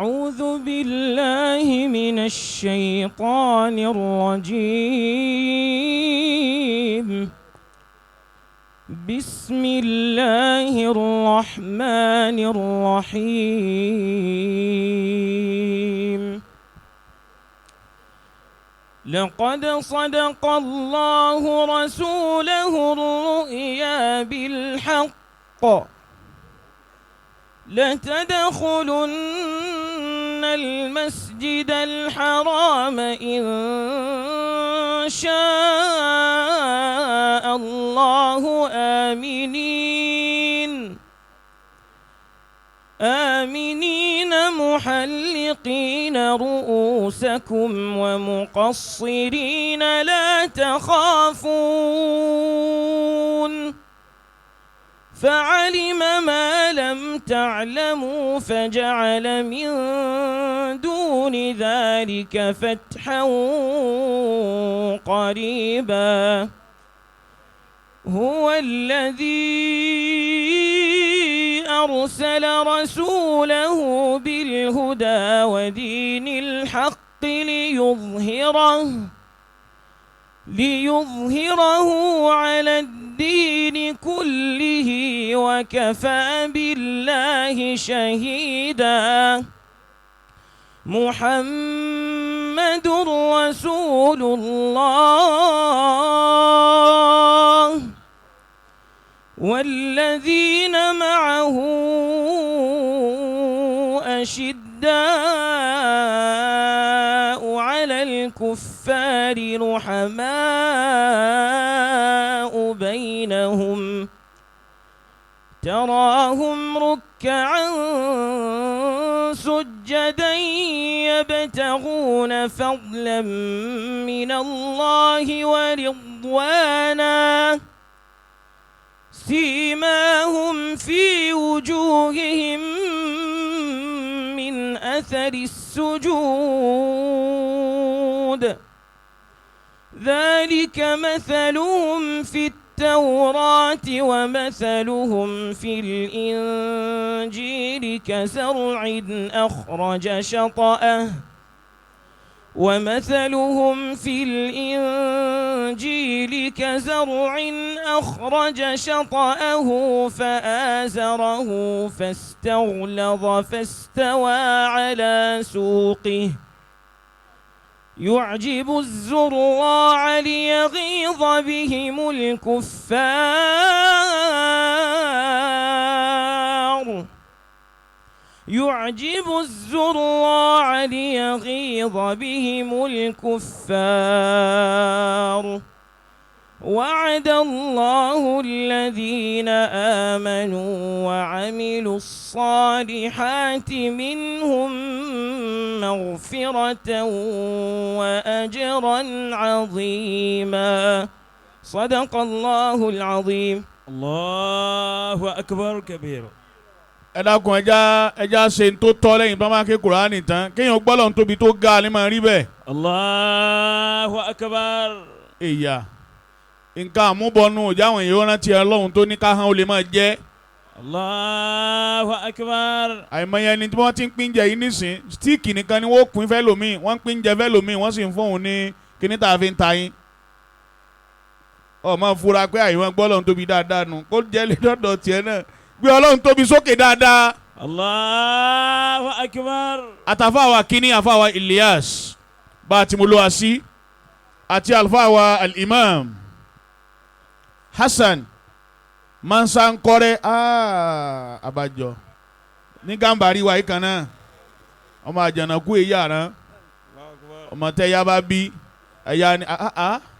أعوذ بالله من الشيطان الرجيم. بسم الله الرحمن الرحيم. لقد صدق الله رسوله الرؤيا بالحق لتدخلن المسجد الحرام إن شاء الله آمنين محلقين رؤوسكم ومقصرين لا تخافون فعلم ما لم تعلموا فجعل من دون ذلك فتحا قريبا. هو الذي أرسل رسوله بالهدى ودين الحق ليظهره على الدين كله وكفى بالله شهيدا. محمد رسول الله والذين معه أشداء على الكفار رحماء بينهم تراهم ركعا سجدا يبتغون فضلا من الله ورضوانا سيماهم في وجوههم من أثر السجود ذلك مثلهم في التوراة ومثلهم في الإنجيل كزرع أخرج شطأه فآزره فاستغلظ فاستوى على سوقه يعجب الزراع ليغيظ بهم الكفار وعد الله الذين آمنوا وعملوا الصالحات منهم مغفرة وأجرا عظيما. صدق الله العظيم. الله أكبر كبير. ẹ dákun ẹja ṣe ń tó tọ́ lẹ́yìn bá máa ké Kùránì tán kéèyàn gbọ́ lọ́n tóbi tó ga ni máa rí bẹ́ẹ̀. Allahu Akbar. èyà nǹkan àmúbọ̀nù òjá àwọn èèyàn rántí Ọlọ́run tó ní káhán ó lè máa jẹ́. Allahu Akbar. àìmọye ẹni tí wọ́n ti ń pín jẹ yìí nísìn stíìkì nìkan ni wọ́n pín fẹ́ lòmíì wọ́n ń pín jẹ fẹ́ lòmíì wọ́n sì ń fóun ní kíní tá a fi ń ta yín. ọmọ fura pé àìwọ̀n gbọ́ lọ́n tóbi dáadáa nù kó jẹ́ lé dọ́dọ̀ tiẹ̀ náà gbé Ọlọ́run tóbi sókè dáadáa. Allahu Akbar. àtàfàwà kínní àfàwà Ilyas bá a ti mú lọ́wọ́ sí àti àlfàwà al-Imam Hassan Mansankore abajọ ní Gàmbàrí wa yìí kan náà ọmọ àjànàkú èyí àrán ọmọ tẹ ya bá bí ẹ̀yà ni